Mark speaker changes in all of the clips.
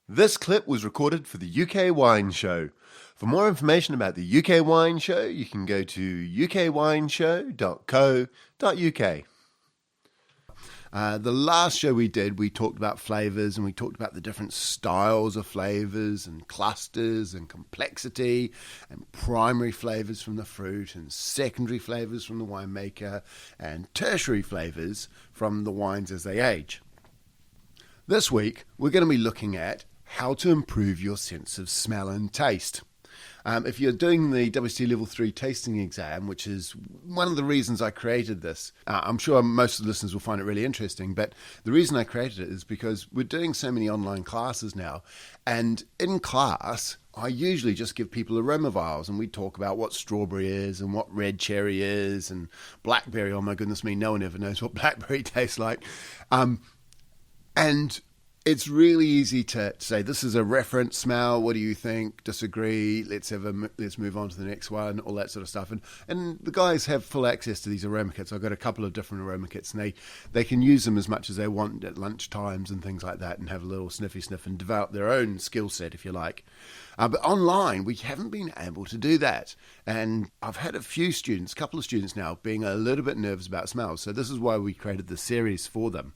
Speaker 1: This clip was recorded for the UK Wine Show. For more information about the UK Wine Show, you can go to ukwineshow.co.uk. The last show we did, we talked about flavours and we talked about the different styles of flavours and clusters and complexity and primary flavours from the fruit and secondary flavours from the winemaker and tertiary flavours from the wines as they age. This week, we're going to be looking at how to improve your sense of smell and taste. If you're doing the WSET Level 3 tasting exam, which is one of the reasons I created this, I'm sure most of the listeners will find it really interesting, but the reason I created it is because we're doing so many online classes now, and in class, I usually just give people aroma vials, and we talk about what strawberry is and what red cherry is and blackberry. Oh my goodness me, no one ever knows what blackberry tastes like. And it's really easy to say, this is a reference smell. What do you think? Disagree? Let's move on to the next one, all that sort of stuff. And the guys have full access to these aroma kits. I've got a couple of different aroma kits, and they can use them as much as they want at lunch times and things like that, and have a little sniffy sniff and develop their own skill set, if you like. But online, we haven't been able to do that. And I've had a couple of students now, being a little bit nervous about smells. So this is why we created the series for them.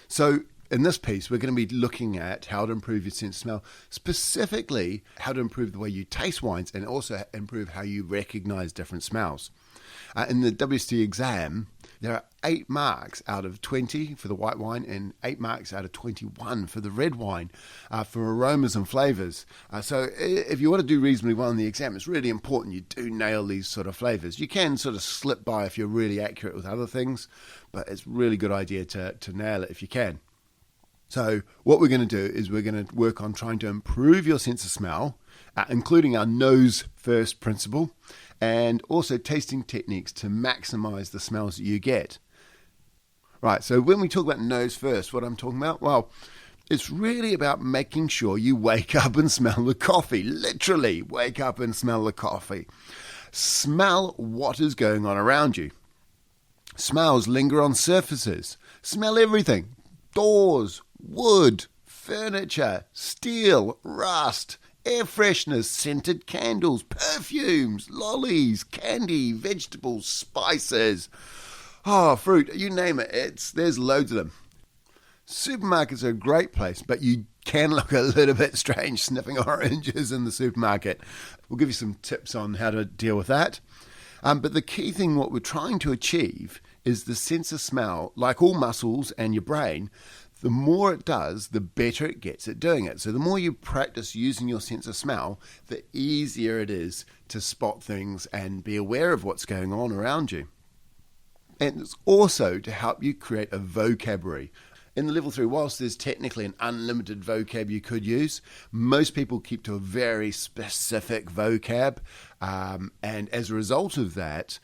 Speaker 1: So in this piece, we're going to be looking at how to improve your sense of smell, specifically how to improve the way you taste wines and also improve how you recognize different smells. In the WSET exam, there are 8 marks out of 20 for the white wine and 8 marks out of 21 for the red wine for aromas and flavors. So if you want to do reasonably well in the exam, it's really important you do nail these sort of flavors. You can sort of slip by if you're really accurate with other things, but it's a really good idea to nail it if you can. So what we're going to do is we're going to work on trying to improve your sense of smell, including our nose first principle, and also tasting techniques to maximize the smells that you get. Right, so when we talk about nose first, what I'm talking about, well, it's really about making sure you wake up and smell the coffee. Literally, wake up and smell the coffee. Smell what is going on around you. Smells linger on surfaces. Smell everything. Doors, wood, furniture, steel, rust, air fresheners, scented candles, perfumes, lollies, candy, vegetables, spices. Fruit, you name it, there's loads of them. Supermarkets are a great place, but you can look a little bit strange sniffing oranges in the supermarket. We'll give you some tips on how to deal with that. But the key thing, what we're trying to achieve, is the sense of smell, like all muscles and your brain. The more it does, the better it gets at doing it. So the more you practice using your sense of smell, the easier it is to spot things and be aware of what's going on around you. And it's also to help you create a vocabulary. In the level 3, whilst there's technically an unlimited vocab you could use, most people keep to a very specific vocab. And as a result of that,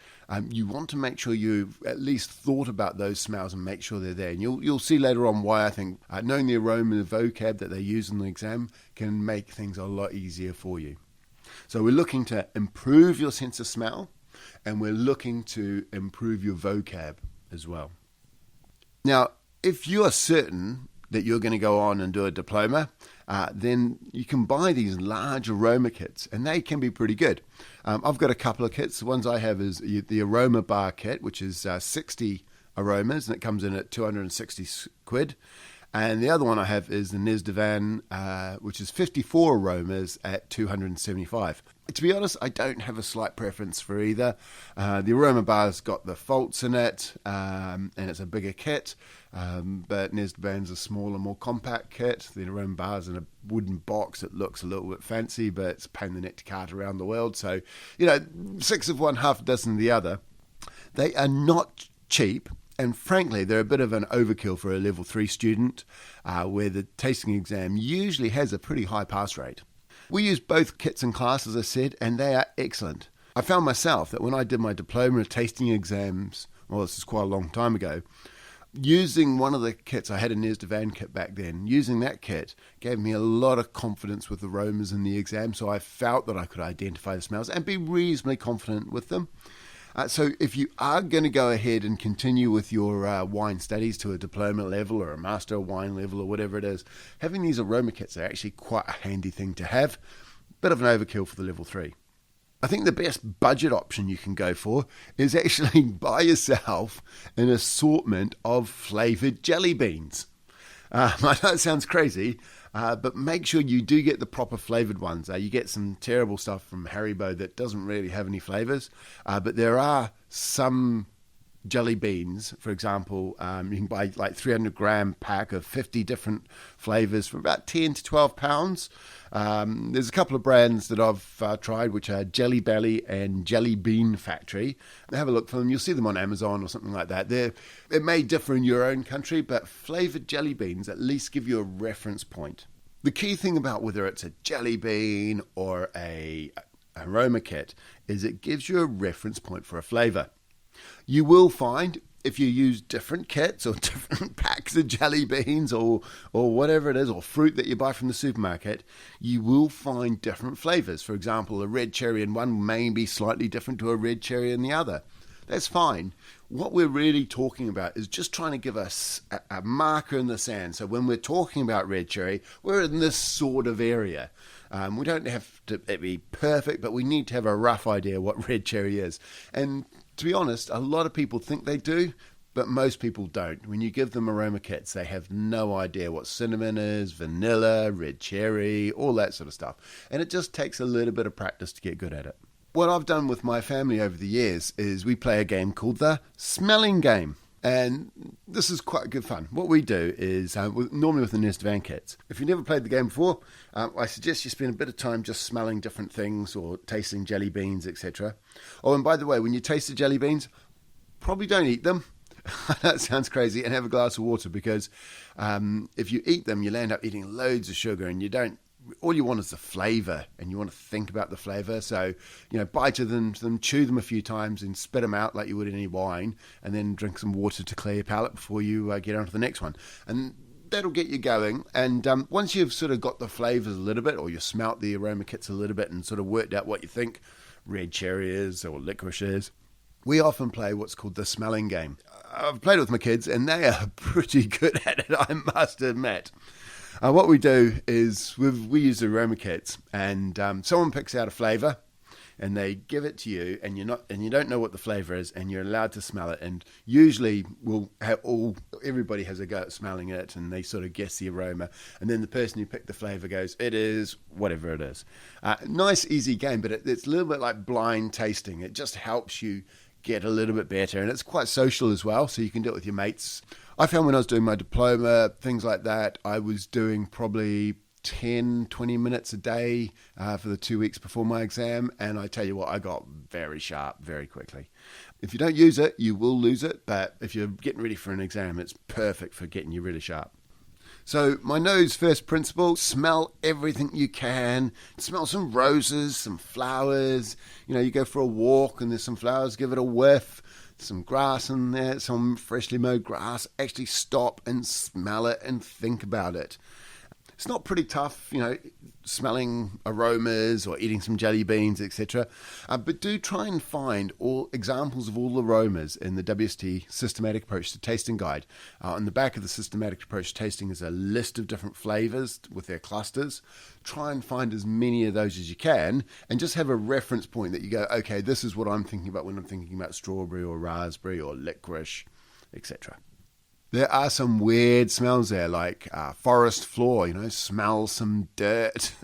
Speaker 1: you want to make sure you've at least thought about those smells and make sure they're there. And you'll see later on why I think knowing the aroma and the vocab that they use in the exam can make things a lot easier for you. So we're looking to improve your sense of smell, and we're looking to improve your vocab as well. Now, if you are certain that you're going to go on and do a diploma, then you can buy these large aroma kits, and they can be pretty good. I've got a couple of kits. The ones I have is the Aroma Bar kit, which is 60 aromas, and it comes in at 260 quid. And the other one I have is the Nez de Van, which is 54 aromas at 275. To be honest, I don't have a slight preference for either. The Aroma Bar's got the faults in it, and it's a bigger kit. But Nez de Van's a smaller, more compact kit. The Aroma Bar's in a wooden box. It looks a little bit fancy, but it's a pain in the neck to cart around the world. So, 6 of one, half a dozen of the other. They are not cheap. And frankly, they're a bit of an overkill for a level 3 student, where the tasting exam usually has a pretty high pass rate. We use both kits in class, as I said, and they are excellent. I found myself that when I did my diploma tasting exams, well, this is quite a long time ago, using one of the kits, I had a Nez de Van kit back then, using that kit gave me a lot of confidence with aromas in the exam, so I felt that I could identify the smells and be reasonably confident with them. So if you are going to go ahead and continue with your wine studies to a diploma level or a master of wine level or whatever it is, having these aroma kits are actually quite a handy thing to have. Bit of an overkill for the level 3. I think the best budget option you can go for is actually buy yourself an assortment of flavoured jelly beans. I know it sounds crazy, but make sure you do get the proper flavoured ones. You get some terrible stuff from Haribo that doesn't really have any flavours, but there are some jelly beans, for example. You can buy like 300-gram pack of 50 different flavours for about £10 to £12. There's a couple of brands that I've tried, which are Jelly Belly and Jelly Bean Factory. Have a look for them. You'll see them on Amazon or something like that. It may differ in your own country, but flavoured jelly beans at least give you a reference point. The key thing about whether it's a jelly bean or a aroma kit is it gives you a reference point for a flavour. You will find if you use different kits or different packs of jelly beans or whatever it is, or fruit that you buy from the supermarket, you will find different flavours. For example, a red cherry in one may be slightly different to a red cherry in the other. That's fine. What we're really talking about is just trying to give us a marker in the sand. So when we're talking about red cherry, we're in this sort of area. We don't have to be perfect, but we need to have a rough idea what red cherry is. And to be honest, a lot of people think they do, but most people don't. When you give them aroma kits, they have no idea what cinnamon is, vanilla, red cherry, all that sort of stuff. And it just takes a little bit of practice to get good at it. What I've done with my family over the years is we play a game called the smelling game. And this is quite good fun. What we do is, normally with the Nest Van kits, if you've never played the game before, I suggest you spend a bit of time just smelling different things or tasting jelly beans, etc. Oh, and by the way, when you taste the jelly beans, probably don't eat them. That sounds crazy. And have a glass of water, because if you eat them, you'll end up eating loads of sugar, and all you want is the flavour, and you want to think about the flavour. So, bite of them, chew them a few times and spit them out like you would in any wine, and then drink some water to clear your palate before you get on to the next one. And that'll get you going. And once you've sort of got the flavours a little bit, or you smelt the aroma kits a little bit and sort of worked out what you think red cherry is or licorice is, we often play what's called the smelling game. I've played it with my kids, and they are pretty good at it, I must admit. What we do is we use the aroma kits, and someone picks out a flavour, and they give it to you, and you don't know what the flavour is, and you're allowed to smell it. And usually everybody has a go at smelling it, and they sort of guess the aroma, and then the person who picked the flavour goes, "It is whatever it is." Nice, easy game, but it's a little bit like blind tasting. It just helps you get a little bit better, and it's quite social as well, so you can do it with your mates. I found when I was doing my diploma, things like that, I was doing probably 10, 20 minutes a day for the 2 weeks before my exam, and I tell you what, I got very sharp very quickly. If you don't use it, you will lose it, but if you're getting ready for an exam, it's perfect for getting you really sharp. So my nose first principle, smell everything you can. Smell some roses, some flowers. You go for a walk and there's some flowers, give it a whiff. Some grass in there, some freshly mowed grass. Actually stop and smell it and think about it. It's not pretty tough, smelling aromas or eating some jelly beans, etc. But do try and find all examples of all aromas in the WSET Systematic Approach to Tasting Guide. On the back of the Systematic Approach to Tasting is a list of different flavours with their clusters. Try and find as many of those as you can, and just have a reference point that you go, okay, this is what I'm thinking about when I'm thinking about strawberry or raspberry or licorice, etc. There are some weird smells there, like forest floor, smell some dirt.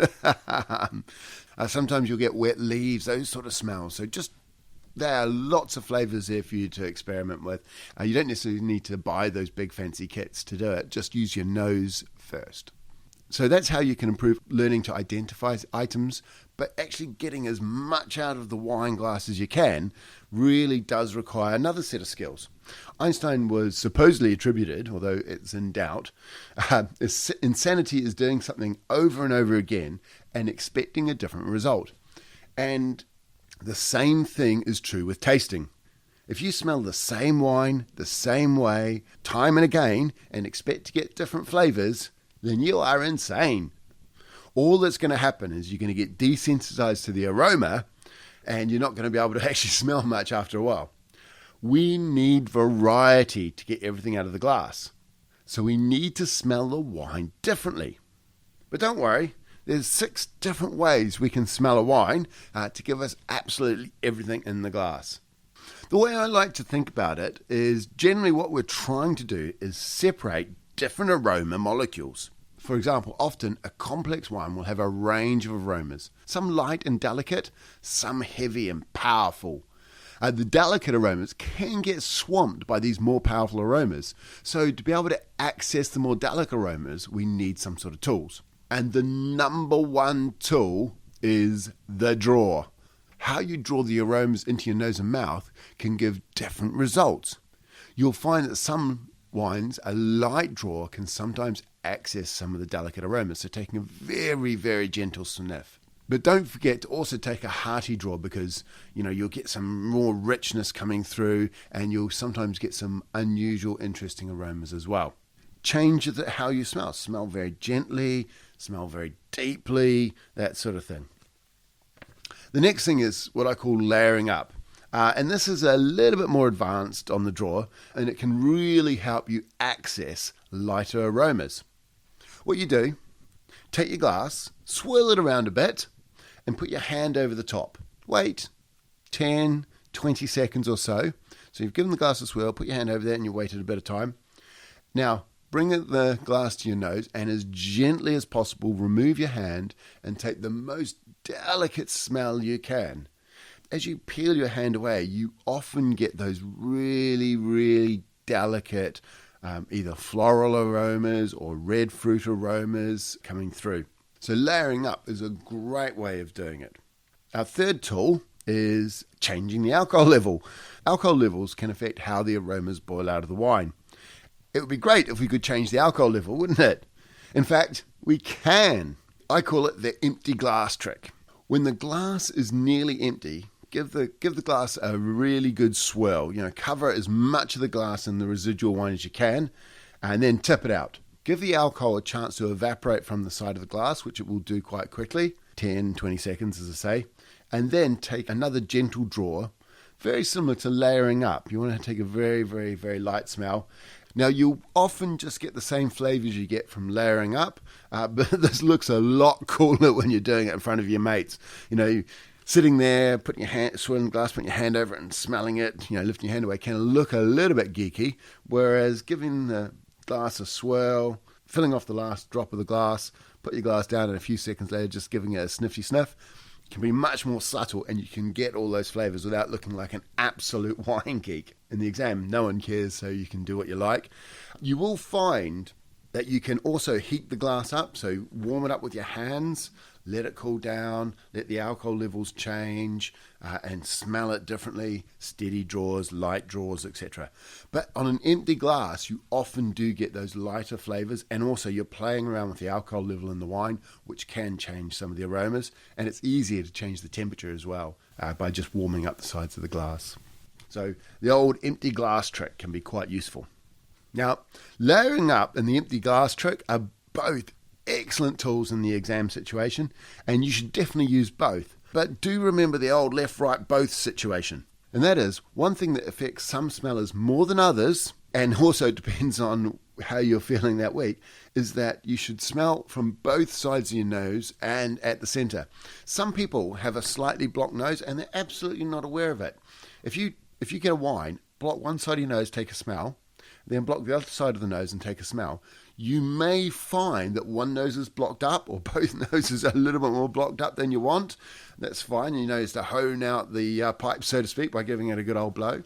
Speaker 1: Sometimes you'll get wet leaves, those sort of smells. So there are lots of flavours there for you to experiment with. You don't necessarily need to buy those big fancy kits to do it. Just use your nose first. So that's how you can improve learning to identify items, but actually getting as much out of the wine glass as you can really does require another set of skills. Einstein was supposedly attributed, although it's in doubt, insanity is doing something over and over again and expecting a different result. And the same thing is true with tasting. If you smell the same wine the same way time and again and expect to get different flavours, then you are insane. All that's going to happen is you're going to get desensitized to the aroma, and you're not going to be able to actually smell much after a while. We need variety to get everything out of the glass. So we need to smell the wine differently. But don't worry, there's 6 different ways we can smell a wine to give us absolutely everything in the glass. The way I like to think about it is generally what we're trying to do is separate different aroma molecules. For example, often a complex wine will have a range of aromas, some light and delicate, some heavy and powerful. The delicate aromas can get swamped by these more powerful aromas. So to be able to access the more delicate aromas, we need some sort of tools. And the number one tool is the drawer. How you draw the aromas into your nose and mouth can give different results. You'll find that some wines, a light draw can sometimes access some of the delicate aromas, so taking a very, very gentle sniff. But don't forget to also take a hearty draw because, you'll get some more richness coming through and you'll sometimes get some unusual, interesting aromas as well. Change how you smell. Smell very gently, smell very deeply, that sort of thing. The next thing is what I call layering up. And this is a little bit more advanced on the draw, and it can really help you access lighter aromas. What you do, take your glass, swirl it around a bit, and put your hand over the top. Wait 10, 20 seconds or so. So you've given the glass a swirl, put your hand over there, and you waited a bit of time. Now, bring the glass to your nose, and as gently as possible, remove your hand and take the most delicate smell you can. As you peel your hand away, you often get those really, really delicate either floral aromas or red fruit aromas coming through. So layering up is a great way of doing it. Our third tool is changing the alcohol level. Alcohol levels can affect how the aromas boil out of the wine. It would be great if we could change the alcohol level, wouldn't it? In fact, we can. I call it the empty glass trick. When the glass is nearly empty, give the glass a really good swirl. Cover as much of the glass in the residual wine as you can, and then tip it out. Give the alcohol a chance to evaporate from the side of the glass, which it will do quite quickly, 10, 20 seconds as I say, and then take another gentle draw, very similar to layering up. You want to take a very, very, very light smell. Now, you'll often just get the same flavors you get from layering up, but this looks a lot cooler when you're doing it in front of your mates. Sitting there, putting your hand, swirling the glass, putting your hand over it and smelling it, lifting your hand away can look a little bit geeky, whereas giving the glass a swirl, filling off the last drop of the glass, put your glass down, and a few seconds later just giving it a snifty sniff can be much more subtle, and you can get all those flavors without looking like an absolute wine geek. In the exam, no one cares, so you can do what you like. You will find that you can also heat the glass up, so warm it up with your hands, let it cool down, let the alcohol levels change, and smell it differently, steady draws, light draws, etc. But on an empty glass, you often do get those lighter flavors, and also you're playing around with the alcohol level in the wine, which can change some of the aromas, and it's easier to change the temperature as well by just warming up the sides of the glass. So the old empty glass trick can be quite useful. Now, layering up and the empty glass trick are both excellent tools in the exam situation, and you should definitely use both. But do remember the old left, right, both situation. And that is, one thing that affects some smellers more than others, and also depends on how you're feeling that week, is that you should smell from both sides of your nose and at the center. Some people have a slightly blocked nose and they're absolutely not aware of it. If you get a wine, block one side of your nose, take a smell, then block the other side of the nose and take a smell, you may find that one nose is blocked up or both noses are a little bit more blocked up than you want. That's fine. You know, it's to hone out the pipe, so to speak, by giving it a good old blow.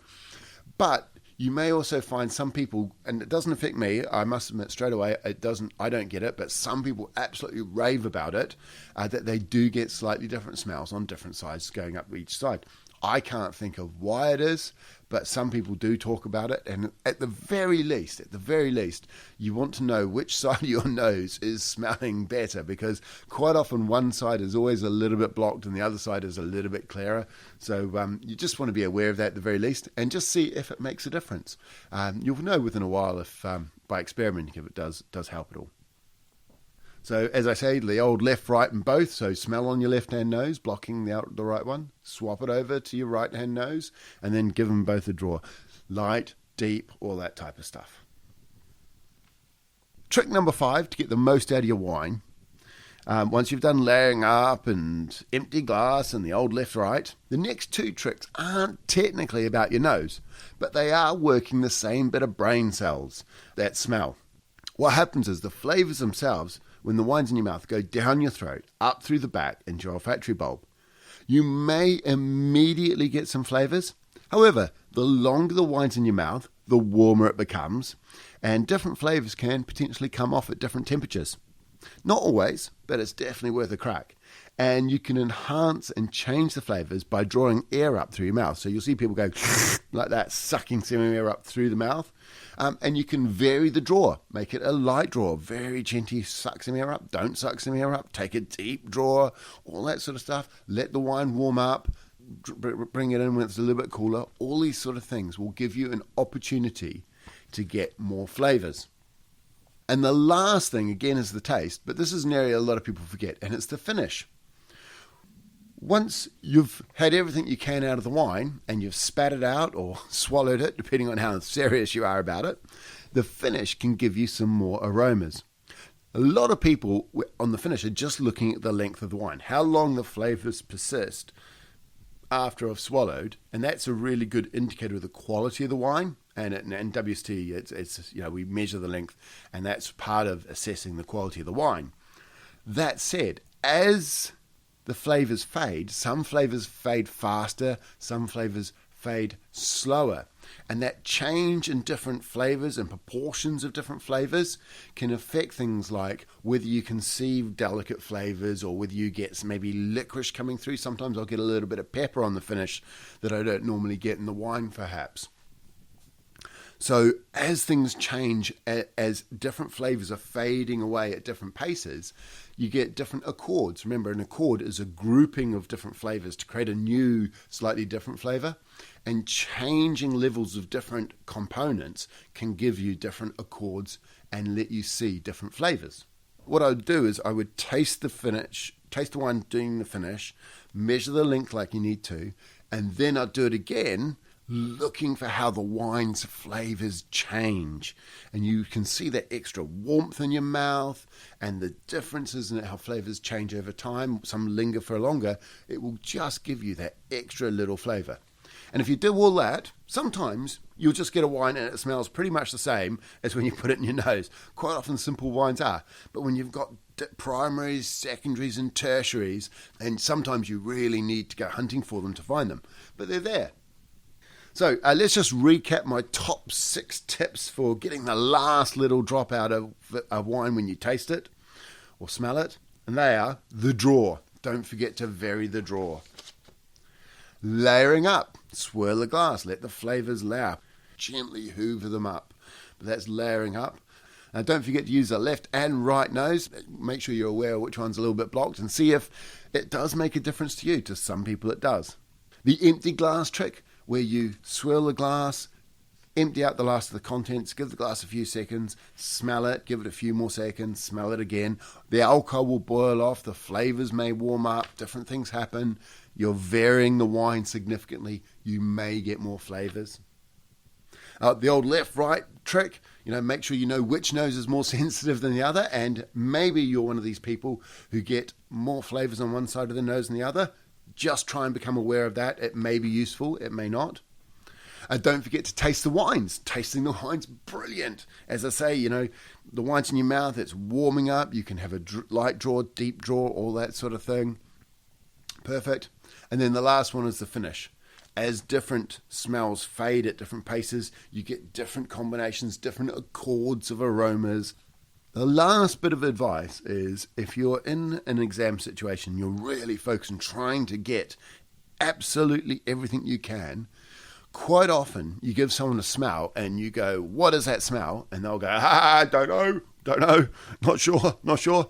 Speaker 1: But you may also find some people, and it doesn't affect me, I must admit straight away, I don't get it, but some people absolutely rave about it, that they do get slightly different smells on different sides going up each side. I can't think of why it is, but some people do talk about it, and at the very least, you want to know which side of your nose is smelling better, because quite often one side is always a little bit blocked and the other side is a little bit clearer. So you just want to be aware of that at the very least, and just see if it makes a difference. You'll know within a while if by experimenting if it does help at all. So as I say, the old left, right and both. So smell on your left-hand nose, blocking the right one. Swap it over to your right-hand nose and then give them both a draw. Light, deep, all that type of stuff. Trick number 5 to get the most out of your wine. Once you've done layering up and empty glass and the old left, right, the next 2 tricks aren't technically about your nose, but they are working the same bit of brain cells that smell. What happens is the flavours themselves, when the wine's in your mouth, go down your throat, up through the back into your olfactory bulb. You may immediately get some flavours. However, the longer the wine's in your mouth, the warmer it becomes, and different flavours can potentially come off at different temperatures. Not always, but it's definitely worth a crack. And you can enhance and change the flavours by drawing air up through your mouth. So you'll see people go like that, sucking some air up through the mouth. And you can vary the draw. Make it a light draw. Very gently suck some air up. Don't suck some air up. Take a deep draw. All that sort of stuff. Let the wine warm up. Bring it in when it's a little bit cooler. All these sort of things will give you an opportunity to get more flavours. And the last thing, again, is the taste. But this is an area a lot of people forget, and it's the finish. Once you've had everything you can out of the wine and you've spat it out or swallowed it, depending on how serious you are about it, the finish can give you some more aromas. A lot of people on the finish are just looking at the length of the wine, how long the flavours persist after I've swallowed, and that's a really good indicator of the quality of the wine. And in WSET, it's we measure the length, and that's part of assessing the quality of the wine. That said, as the flavours fade, some flavours fade faster, some flavours fade slower. And that change in different flavours and proportions of different flavours can affect things like whether you can see delicate flavours or whether you get maybe licorice coming through. Sometimes I'll get a little bit of pepper on the finish that I don't normally get in the wine, perhaps. So as things change, as different flavours are fading away at different paces, you get different accords. Remember, an accord is a grouping of different flavours to create a new, slightly different flavour. And changing levels of different components can give you different accords and let you see different flavours. What I would do is I would taste the wine doing the finish, measure the length like you need to, and then I'd do it again, looking for how the wine's flavours change. And you can see that extra warmth in your mouth and the differences in how flavours change over time. Some linger for longer. It will just give you that extra little flavour. And if you do all that, sometimes you'll just get a wine and it smells pretty much the same as when you put it in your nose. Quite often simple wines are. But when you've got primaries, secondaries and tertiaries, then sometimes you really need to go hunting for them to find them. But they're there. So let's just recap my top 6 tips for getting the last little drop out of wine when you taste it or smell it. And they are the draw. Don't forget to vary the draw. Layering up. Swirl the glass. Let the flavours layer. Gently hoover them up. But that's layering up. Now don't forget to use the left and right nose. Make sure you're aware of which one's a little bit blocked and see if it does make a difference to you. To some people it does. The empty glass trick, where you swirl the glass, empty out the last of the contents, give the glass a few seconds, smell it, give it a few more seconds, smell it again. The alcohol will boil off, the flavours may warm up, different things happen. You're varying the wine significantly, you may get more flavours. The old left-right trick, make sure you know which nose is more sensitive than the other, and maybe you're one of these people who get more flavours on one side of the nose than the other. Just try and become aware of that. It may be useful, it may not. Don't forget to taste the wines. Tasting the wine's brilliant. As I say, the wine's in your mouth, it's warming up. You can have a light draw, deep draw, all that sort of thing. Perfect. And then the last one is the finish. As different smells fade at different paces, you get different combinations, different accords of aromas. The last bit of advice is if you're in an exam situation, you're really focused on trying to get absolutely everything you can. Quite often you give someone a smell and you go, what is that smell? And they'll go, don't know, not sure.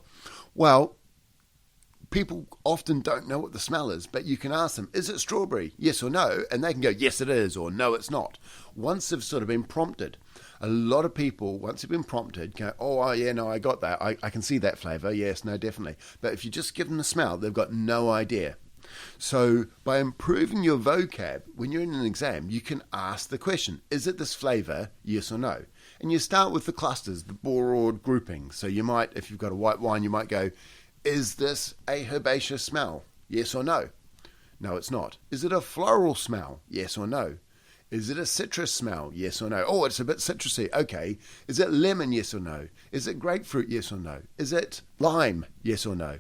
Speaker 1: Well, people often don't know what the smell is, but you can ask them, is it strawberry? Yes or no? And they can go, yes it is, or no it's not. Once they've sort of been prompted. A lot of people, once they've been prompted, go, oh yeah, no, I got that. I can see that flavour. Yes, no, definitely. But if you just give them the smell, they've got no idea. So by improving your vocab, when you're in an exam, you can ask the question, is it this flavour, yes or no? And you start with the clusters, the broad groupings. So you might, if you've got a white wine, you might go, is this a herbaceous smell, yes or no? No, it's not. Is it a floral smell, yes or no? Is it a citrus smell? Yes or no? Oh, it's a bit citrusy. Okay. Is it lemon? Yes or no? Is it grapefruit? Yes or no? Is it lime? Yes or no?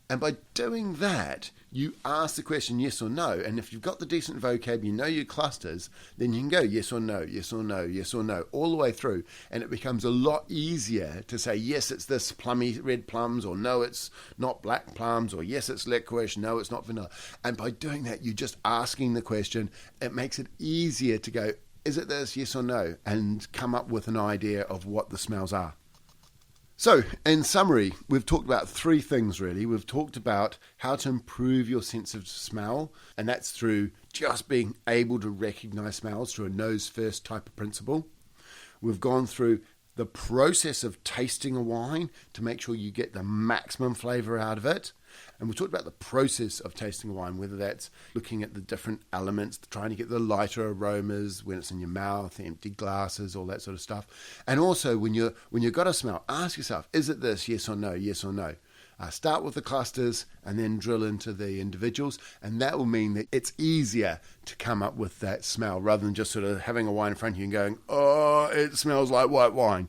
Speaker 1: And by doing that, you ask the question yes or no. And if you've got the decent vocab, you know your clusters, then you can go yes or no, yes or no, yes or no, all the way through. And it becomes a lot easier to say, yes, it's this plummy red plums, or no, it's not black plums, or yes, it's licorice, no, it's not vanilla. And by doing that, you're just asking the question. It makes it easier to go, is it this, yes or no, and come up with an idea of what the smells are. So, in summary, we've talked about three things really. We've talked about how to improve your sense of smell, and that's through just being able to recognize smells through a nose first type of principle. We've gone through the process of tasting a wine to make sure you get the maximum flavor out of it. And we talked about the process of tasting a wine, whether that's looking at the different elements, trying to get the lighter aromas when it's in your mouth, empty glasses, all that sort of stuff. And also when you've got a smell, ask yourself, is it this, yes or no, yes or no? Start with the clusters and then drill into the individuals, and that will mean that it's easier to come up with that smell rather than just sort of having a wine in front of you and going, oh, it smells like white wine.